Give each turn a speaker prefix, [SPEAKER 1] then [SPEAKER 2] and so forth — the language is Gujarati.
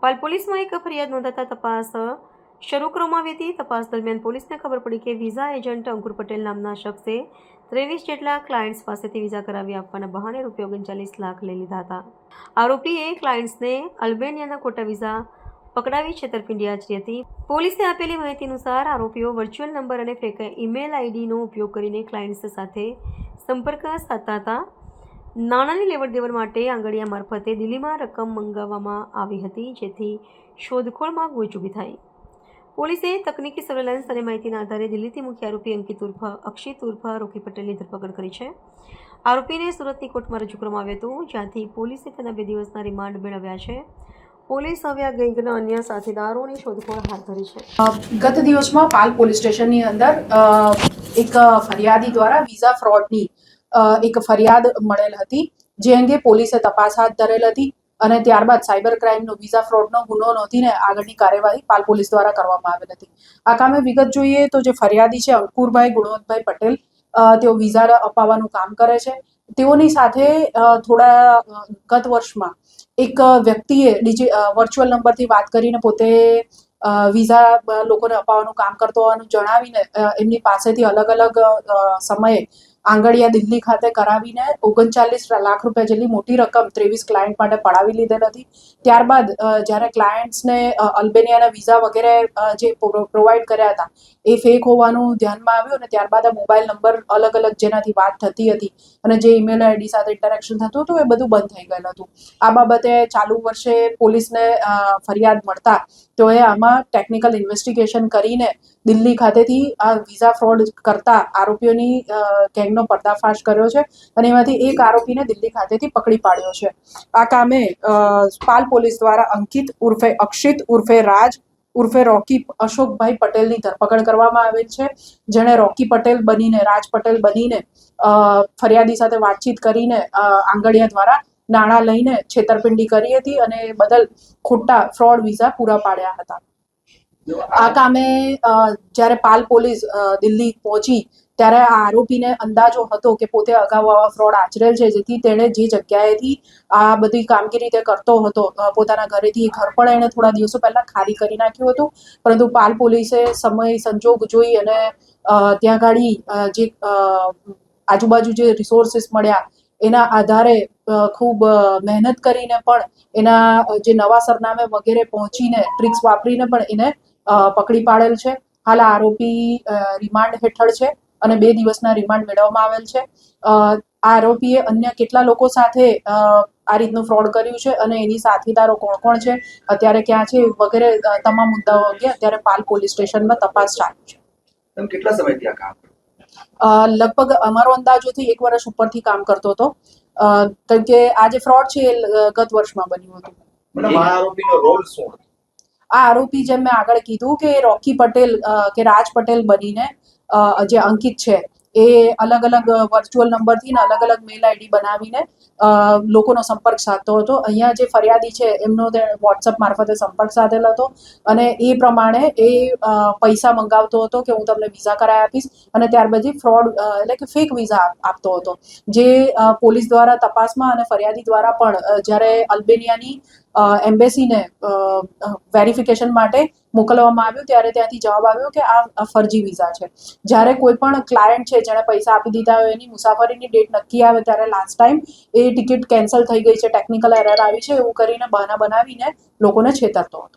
[SPEAKER 1] પાલ પોલીસમાં એક ફરિયાદ નોંધાતા તપાસ શરૂ કરવામાં આવી હતી. તપાસ દરમિયાન પોલીસને ખબર પડી કે વિઝા એજન્ટ અંકુર પટેલ નામના શખ્સે 23 જેટલા ક્લાયન્ટ્સ પાસેથી વિઝા કરાવી આપવાના બહાને ₹39 લાખ લઈ લીધા હતા. આરોપીએ ક્લાયન્ટ્સને અલ્બેનિયાના ખોટા વિઝા પકડાવી છેતરપિંડી આચરી હતી. પોલીસે આપેલી માહિતી અનુસાર આરોપીઓ વર્ચ્યુઅલ નંબર અને ફેક ઈમેલ આઈડીનો ઉપયોગ કરીને ક્લાયન્ટ્સ સાથે સંપર્ક સાધતા હતા. નાણાંની લેવડ-દેવડ માટે આંગડિયા મારફતે દિલ્હીમાં રકમ મંગાવવામાં આવી હતી, જેથી શોધખોળમાં ગૂંચ ઊભી થઈ. પોલીસે તકનીકી સર્વેલન્સ અને માહિતીના આધારે દિલ્હીથી મુખ્ય આરોપી અંકિત ઉર્ફ અક્ષિત ઉર્ફ રોકી પટેલની ધરપકડ કરી છે. આરોપીને સુરતની કોર્ટમાં રજૂ કરવામાં આવ્યું હતું, જ્યાંથી પોલીસે તેના 2 દિવસના રિમાન્ડ મેળવ્યા છે. પોલીસ હવે આ ગેંગના અન્ય સાથીદારોની શોધખોળ હાથ ધરી છે.
[SPEAKER 2] ગત દિવસમાં પાલ પોલીસ સ્ટેશનની અંદર એક ફરિયાદી દ્વારા વિઝા ફ્રોડની એક ફરિયાદ મળેલ હતી, જે અંગે પોલીસે તપાસ હાથ ધરેલ હતી અને ત્યારબાદ સાયબર ક્રાઇમનો વિઝા ફ્રોડનો ગુનો નોંધીને આગળની કાર્યવાહી પાલ પોલીસ દ્વારા કરવામાં આવેલ હતી. આ કામે વિગત જોઈએ તો જે ફરિયાદી છે અંકુરભાઈ ગુણવંતભાઈ પટેલ, તેઓ વિઝા અપાવવાનું કામ કરે છે. તેઓની સાથે થોડા ગત વર્ષમાં એક વ્યક્તિએ વર્ચ્યુઅલ નંબરથી વાત કરીને પોતે વિઝા લોકોને અપાવવાનું કામ કરતો હોવાનું જણાવીને એમની પાસેથી અલગ અલગ સમયે આંગડિયા દિલ્હી ખાતે કરાવીને 39 લાખ રૂપિયા જેટલી મોટી રકમ 23 ક્લાયન્ટ માટે પડાવી લીધેલ હતી. ત્યારબાદ જ્યારે ક્લાયન્ટ્સને અલ્બેનિયાના વિઝા વગેરે જે પ્રોવાઈડ કર્યા હતા એ ફેક હોવાનું ધ્યાનમાં આવ્યું અને ત્યારબાદ આ મોબાઈલ નંબર અલગ અલગ જેનાથી વાત થતી હતી અને જે ઈમેલ આઈડી સાથે ઇન્ટરેક્શન થતું હતું એ બધું બંધ થઈ ગયેલું હતું. આ બાબતે ચાલુ વર્ષે પોલીસને ફરિયાદ મળતા તેઓએ આમાં ટેકનિકલ ઇન્વેસ્ટિગેશન કરીને દિલ્હી ખાતેથી આ વિઝા ફ્રોડ કરતા આરોપીઓની ગેંગનો પર્દાફાશ કર્યો છે અને એમાંથી એક આરોપીને દિલ્હી ખાતેથી પકડી પાડ્યો છે. આ કામે પાલ પોલીસ દ્વારા અંકિત ઉર્ફે અક્ષિત ઉર્ફે રાજ ઉર્ફે રોકી અશોકભાઈ પટેલની ધરપકડ કરવામાં આવેલ છે, જેણે રોકી પટેલ બનીને રાજ પટેલ બનીને ફરિયાદી સાથે વાતચીત કરીને આંગડિયા દ્વારા નાણાં લઈને છેતરપિંડી કરી હતી અને બદલ ખોટા ફ્રોડ વિઝા પૂરા પાડ્યા હતા. આ કામે જ્યારે પાલ પોલીસ દિલ્હી પહોંચી ત્યારે આ આરોપીને અંદાજો હતો કે પોતે અગાઉ આવા ફ્રોડ આચરેલ છે, જેથી તેણે જે જગ્યાએથી આ બધી કામગીરી તે કરતો હતો પોતાના ઘરેથી ઘર પણ એણે થોડા દિવસો પહેલા ખાલી કરી નાખ્યું હતું. પરંતુ પાલ પોલીસે સમય સંજોગ જોઈ અને ત્યાં ગાડી જે આજુબાજુ જે રિસોર્સિસ મળ્યા એના આધારે ખૂબ મહેનત કરીને પણ એના જે નવા સરનામે વગેરે પહોંચીને ટ્રિક્સ વાપરીને પણ એને પકડી પાડેલ છે. હાલ આરોપી રિમાન્ડ હેઠળ છે અને 2 દિવસના રિમાન્ડ મેળવવામાં આવેલ છે. આરોપીએ અન્ય કેટલા લોકો સાથે આ રીતનું ફ્રોડ કર્યું છે અને એની સાથીદારો કોણ કોણ છે, અત્યારે ક્યાં છે વગેરે તમામ મુદ્દાઓ અંગે અત્યારે પાલ પોલીસ સ્ટેશનમાં તપાસ ચાલુ છે.
[SPEAKER 3] કેટલા સમયથી આ કામ
[SPEAKER 2] લગભગ અમારો અંદાજોથી 1 વર્ષ ઉપરથી કામ કરતો હતો, કેમ કે આ જે ફ્રોડ છે એ ગત વર્ષમાં બન્યું હતું.
[SPEAKER 3] આ આરોપીનો રોલ શું હતો?
[SPEAKER 2] આ આરોપી જેમ મેં આગળ કીધું કે રોકી પટેલ કે રાજ પટેલ બનીને જે અંકિત છે એ અલગ અલગ વર્ચ્યુઅલ નંબરથી ને અલગ અલગ મેલ આઈડી બનાવીને લોકોનો સંપર્ક સાધતો હતો. અહીંયા જે ફરિયાદી છે એમનો તે વોટ્સઅપ મારફતે સંપર્ક સાધેલો હતો અને એ પ્રમાણે એ પૈસા મંગાવતો હતો કે હું તમને વિઝા કરાવી આપીશ અને ત્યાર પછી ફ્રોડ એટલે કે ફેક વિઝા આપતો હતો, જે પોલીસ દ્વારા તપાસમાં અને ફરિયાદી દ્વારા પણ જ્યારે અલ્બેનિયાની એમ્બેસીને વેરિફિકેશન માટે મોકલવામાં આવ્યું ત્યારે ત્યાંથી જવાબ આવ્યો કે આ ફરજી વિઝા છે. જ્યારે કોઈ પણ ક્લાયન્ટ છે જેણે પૈસા આપી દીધા હોય એની મુસાફરીની ડેટ નક્કી આવે ત્યારે લાસ્ટ ટાઈમ એ ટિકિટ કેન્સલ થઈ ગઈ છે, ટેકનિકલ એરર આવી છે એવું કરીને બહાના બનાવીને લોકોને છેતરતો હતો.